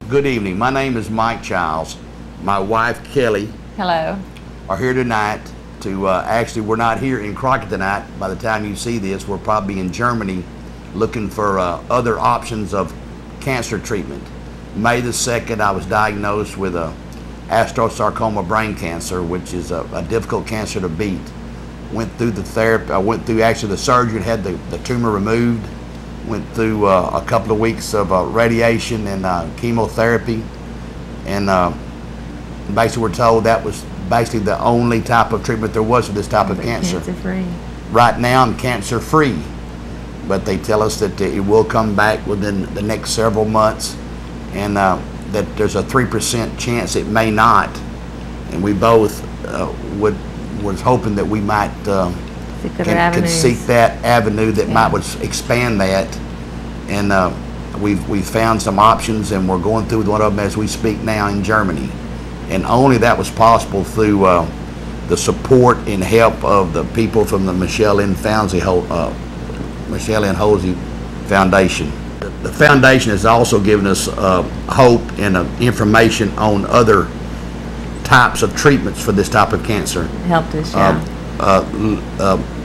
Good evening. My name is Mike Childs. My wife, Kelly, Hello. are here tonight to, actually, we're not here in Crockett tonight. By the time you see this, we'll probably be in Germany looking for other options of cancer treatment. May the 2nd, I was diagnosed with a astrocytoma brain cancer, which is a difficult cancer to beat. Went through the therapy, I went through actually the surgery, had the tumor removed. Went through a couple of weeks of radiation and chemotherapy, and basically we're told that was basically the only type of treatment there was for this type of cancer. Cancer-free. Right now I'm cancer-free, but they tell us that it will come back within the next several months, and that there's a 3% chance it may not. And we both was hoping that we might could seek that avenue that might would expand that, and we've found some options, and we're going through one of them as we speak now in Germany, and only that was possible through the support and help of the people from the Lynn Holsey Foundation. The foundation has also given us hope and information on other types of treatments for this type of cancer. Helped us, yeah.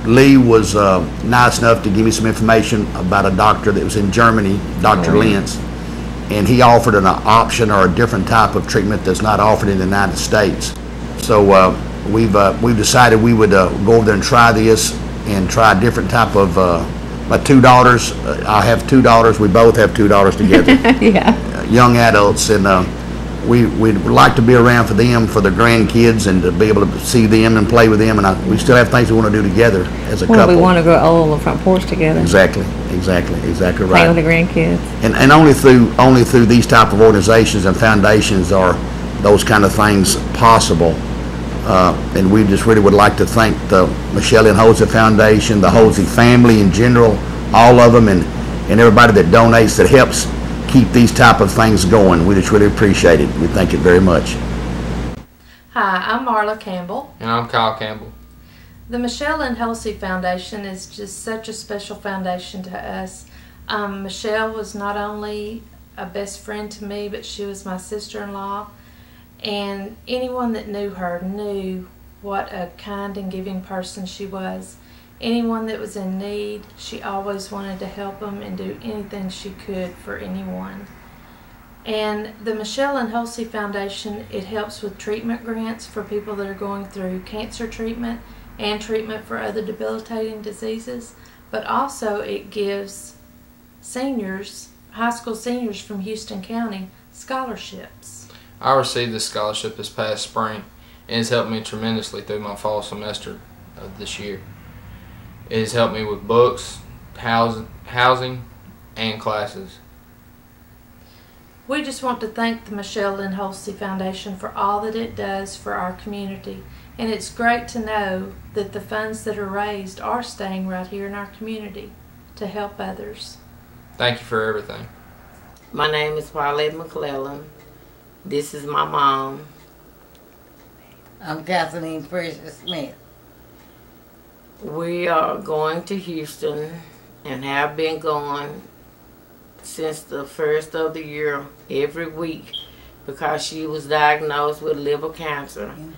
Lee was nice enough to give me some information about a doctor that was in Germany, Dr. Lynn, and he offered an option or a different type of treatment that's not offered in the United States. So we've decided we would go over there and try this, and try a different type of. My two daughters, I have two daughters. We both have two daughters together. Yeah. Young adults, and we'd like to be around for them, for their grandkids, and to be able to see them and play with them. And we still have things we want to do together as a couple. We want to grow old on the front porch together. Exactly right. Play with the grandkids. And only through these type of organizations and foundations are those kind of things possible. And we just really would like to thank the Lynn Holsey Foundation, the Holsey family in general, all of them, and everybody that donates, that helps keep these type of things going. We just really appreciate it. We thank it very much. Hi, I'm Marla Campbell. And I'm Kyle Campbell. The Lynn Holsey Foundation is just such a special foundation to us. Michelle was not only a best friend to me, but she was my sister-in-law. And anyone that knew her knew what a kind and giving person she was. Anyone that was in need, she always wanted to help them and do anything she could for anyone. And the Lynn Holsey Foundation, it helps with treatment grants for people that are going through cancer treatment and treatment for other debilitating diseases, but also it gives seniors, high school seniors from Houston County, scholarships. I received this scholarship this past spring, and it's helped me tremendously through my fall semester of this year. It has helped me with books, housing, and classes. We just want to thank the Lynn Holsey Foundation for all that it does for our community, and it's great to know that the funds that are raised are staying right here in our community to help others. Thank you for everything. My name is Paulette McClellan. This is my mom. I'm Kathleen Precious Smith. We are going to Houston and have been going since the first of the year every week because she was diagnosed with liver cancer in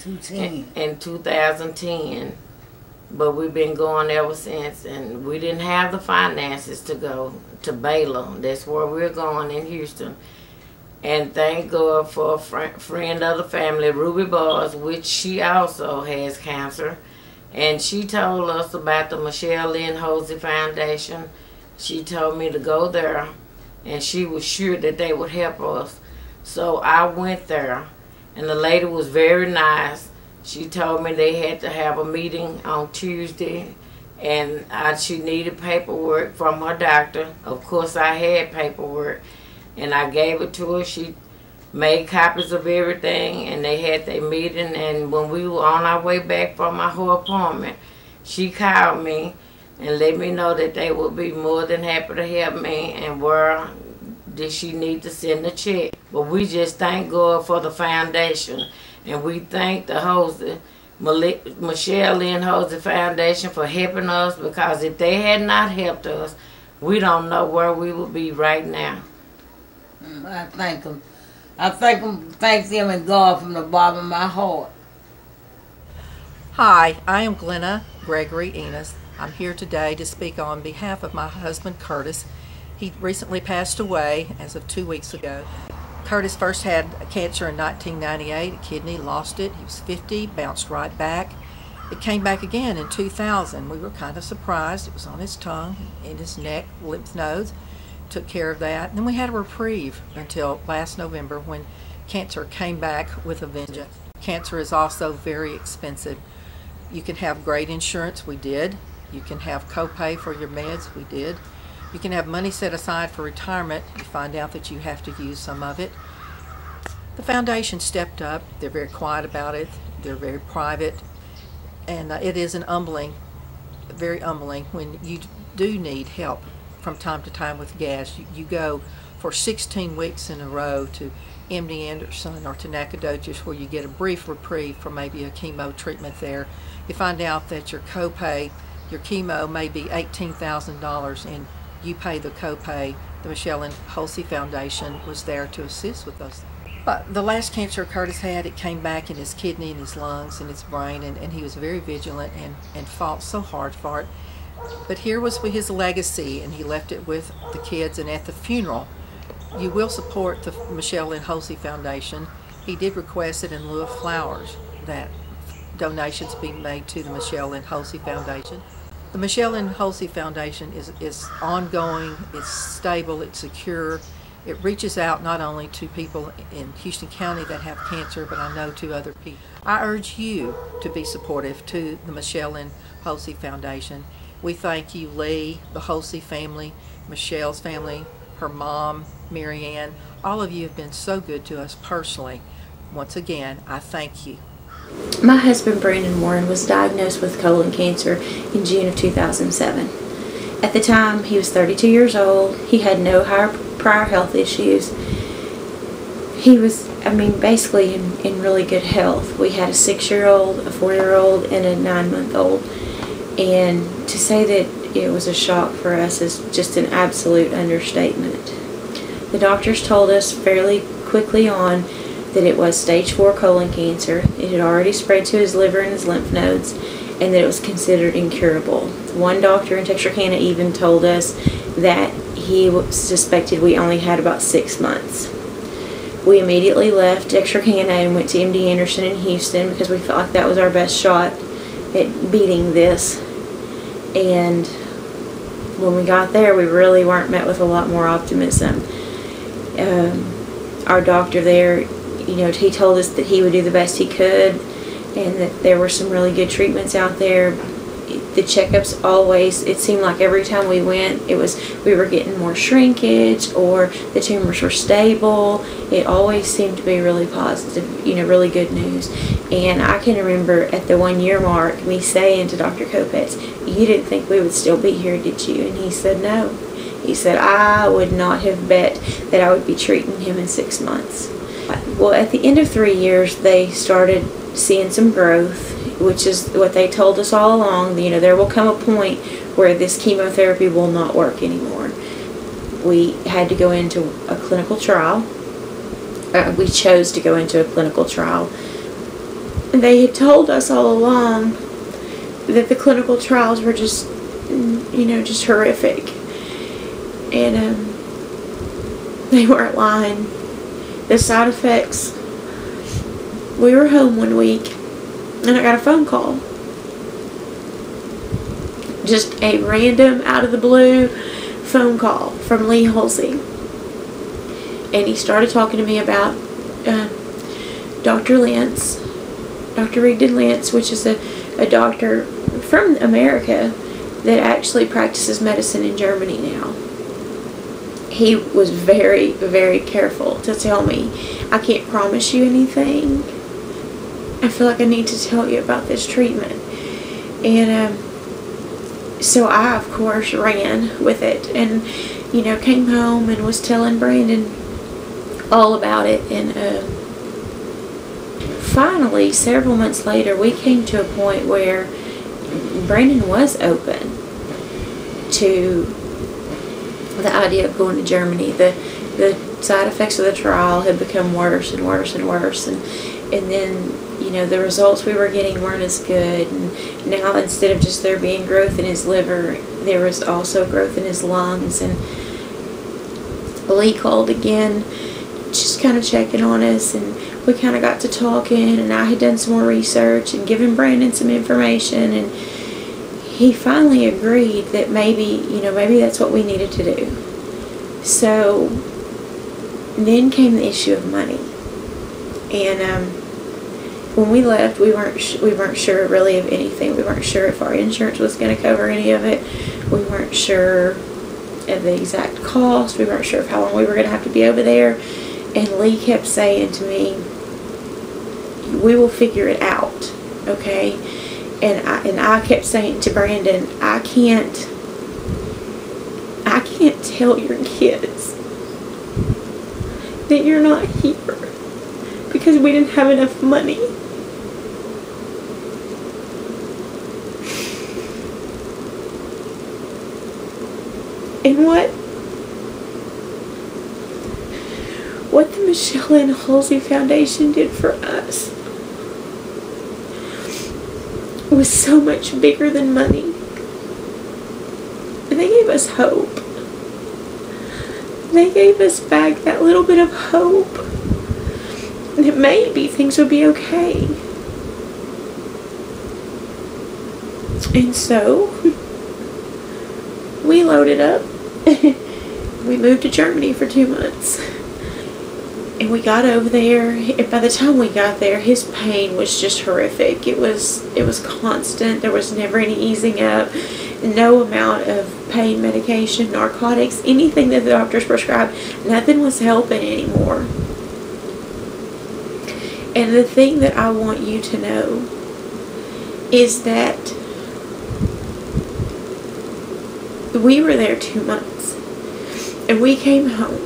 2010. But we've been going ever since, and we didn't have the finances to go to Baylor. That's where we're going in Houston. And thank God for a friend of the family, Ruby Bars, which she also has cancer. And she told us about the Lynn Holsey Foundation. She told me to go there, and she was sure that they would help us. So I went there, and the lady was very nice. She told me they had to have a meeting on Tuesday, and she needed paperwork from her doctor. Of course, I had paperwork. And I gave it to her. She made copies of everything, and they had their meeting. And when we were on our way back from our whole appointment, she called me and let me know that they would be more than happy to help me, and where did she need to send a check. But we just thank God for the foundation, and we thank the Lynn Holsey Foundation for helping us, because if they had not helped us, we don't know where we would be right now. I thank them I thank them and God from the bottom of my heart. Hi, I am Glenna Gregory Enos. I'm here today to speak on behalf of my husband Curtis. He recently passed away as of 2 weeks ago. Curtis first had cancer in 1998, a kidney, lost it. He was 50, bounced right back. It came back again in 2000. We were kind of surprised. It was on his tongue, in his neck, lymph nodes. Took care of that. And then we had a reprieve until last November when cancer came back with a vengeance. Cancer is also very expensive. You can have great insurance, we did. You can have copay for your meds, we did. You can have money set aside for retirement. You find out that you have to use some of it. The foundation stepped up. They're very quiet about it. They're very private. And it is very humbling when you do need help from time to time with gas. You go for 16 weeks in a row to MD Anderson or to Nacogdoches where you get a brief reprieve for maybe a chemo treatment there. You find out that your copay, your chemo may be $18,000 and you pay the copay. The Michelle and Holsey Foundation was there to assist with those. But the last cancer Curtis had, it came back in his kidney, in his lungs, in his brain, and he was very vigilant and fought so hard for it. But here was his legacy, and he left it with the kids. And at the funeral, you will support the Michelle and Holsey Foundation. He did request it in lieu of flowers that donations be made to the Michelle and Holsey Foundation. The Michelle and Holsey Foundation is ongoing, it's stable, it's secure. It reaches out not only to people in Houston County that have cancer, but I know to other people. I urge you to be supportive to the Michelle and Holsey Foundation. We thank you, Lee, the Holsey family, Michelle's family, her mom, Marianne. All of you have been so good to us personally. Once again, I thank you. My husband, Brandon Warren, was diagnosed with colon cancer in June of 2007. At the time, he was 32 years old. He had no prior health issues. He was, basically in really good health. We had a 6-year-old, a 4-year-old, and a 9-month-old. And to say that it was a shock for us is just an absolute understatement. The doctors told us fairly quickly on that it was stage 4 colon cancer. It had already spread to his liver and his lymph nodes, and that it was considered incurable. One doctor in Texarkana even told us that he suspected we only had about 6 months. We immediately left Texarkana and went to MD Anderson in Houston because we felt like that was our best shot at beating this. And when we got there, we really weren't met with a lot more optimism. Our doctor there, he told us that he would do the best he could and that there were some really good treatments out there. The checkups always, it seemed like every time we went, we were getting more shrinkage or the tumors were stable. It always seemed to be really positive, really good news. And I can remember at the 1-year mark me saying to Dr. Kopetz, "You didn't think we would still be here, did you?" And he said no. He said, "I would not have bet that I would be treating him in 6 months." Well, at the end of 3 years, they started seeing some growth, which is what they told us all along. There will come a point where this chemotherapy will not work anymore. We had to go into a clinical trial. We chose to go into a clinical trial. They had told us all along that the clinical trials were just, just horrific. And they weren't lying. The side effects. We were home one week and I got a phone call. Just a random, out of the blue phone call from Lee Holsey. And he started talking to me about Dr. Lentz, Dr. Rigdon Lentz, which is a doctor from America that actually practices medicine in Germany now. He was very, very careful to tell me, "I can't promise you anything. I feel like I need to tell you about this treatment." And so I, of course, ran with it and, came home and was telling Brandon all about it. And finally, several months later, we came to a point where Brandon was open to the idea of going to Germany. the side effects of the trial had become worse and worse and worse, and then, you know, the results we were getting weren't as good. And now, instead of just there being growth in his liver, there was also growth in his lungs. And Lee called again, just kind of checking on us, and we kind of got to talking, and I had done some more research and given Brandon some information, and he finally agreed that maybe that's what we needed to do. So then came the issue of money, and when we left, we weren't sure really of anything. We weren't sure if our insurance was going to cover any of it. We weren't sure of the exact cost. We weren't sure of how long we were going to have to be over there. And Lee kept saying to me, "We will figure it out, okay?" And I kept saying to Brandon, I can't tell your kids that you're not here because we didn't have enough money. And what the Michelle and Holsey Foundation did for us was so much bigger than money. They gave us hope. They gave us back that little bit of hope that maybe things would be okay. And so we loaded up. We moved to Germany for 2 months. And we got over there, and by the time we got there, his pain was just horrific. It was constant. There was never any easing up. No amount of pain medication, narcotics, anything that the doctors prescribed, nothing was helping anymore. And the thing that I want you to know is that we were there 2 months, and we came home.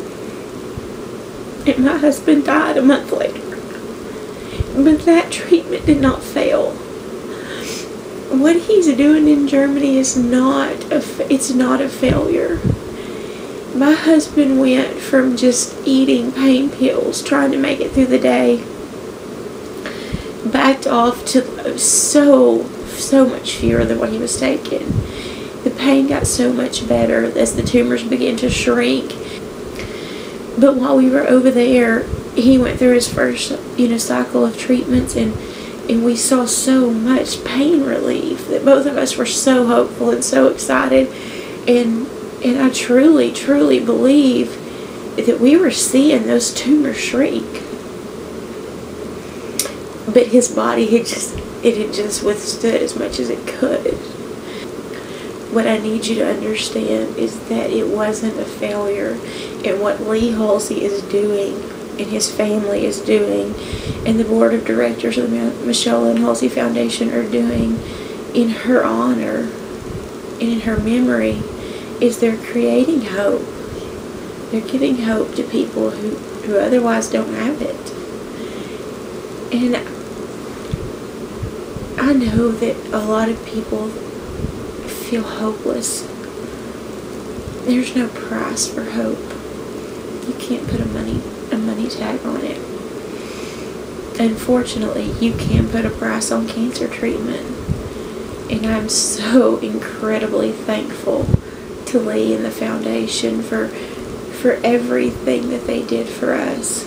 And my husband died a month later. But that treatment did not fail. What he's doing in Germany is not a failure. My husband went from just eating pain pills, trying to make it through the day, backed off to so much fewer than what he was taking. The pain got so much better as the tumors began to shrink. But while we were over there, he went through his first, cycle of treatments, and we saw so much pain relief that both of us were so hopeful and so excited. And I truly, truly believe that we were seeing those tumors shrink. But his body had just withstood as much as it could. What I need you to understand is that it wasn't a failure. And what Lee Holsey is doing, and his family is doing, and the board of directors of the Michelle and Holsey Foundation are doing in her honor and in her memory, is they're creating hope. They're giving hope to people who otherwise don't have it. And I know that a lot of people feel hopeless. There's no price for hope. You can't put a money tag on it. Unfortunately, you can put a price on cancer treatment. And I'm so incredibly thankful to Lee and the foundation for everything that they did for us.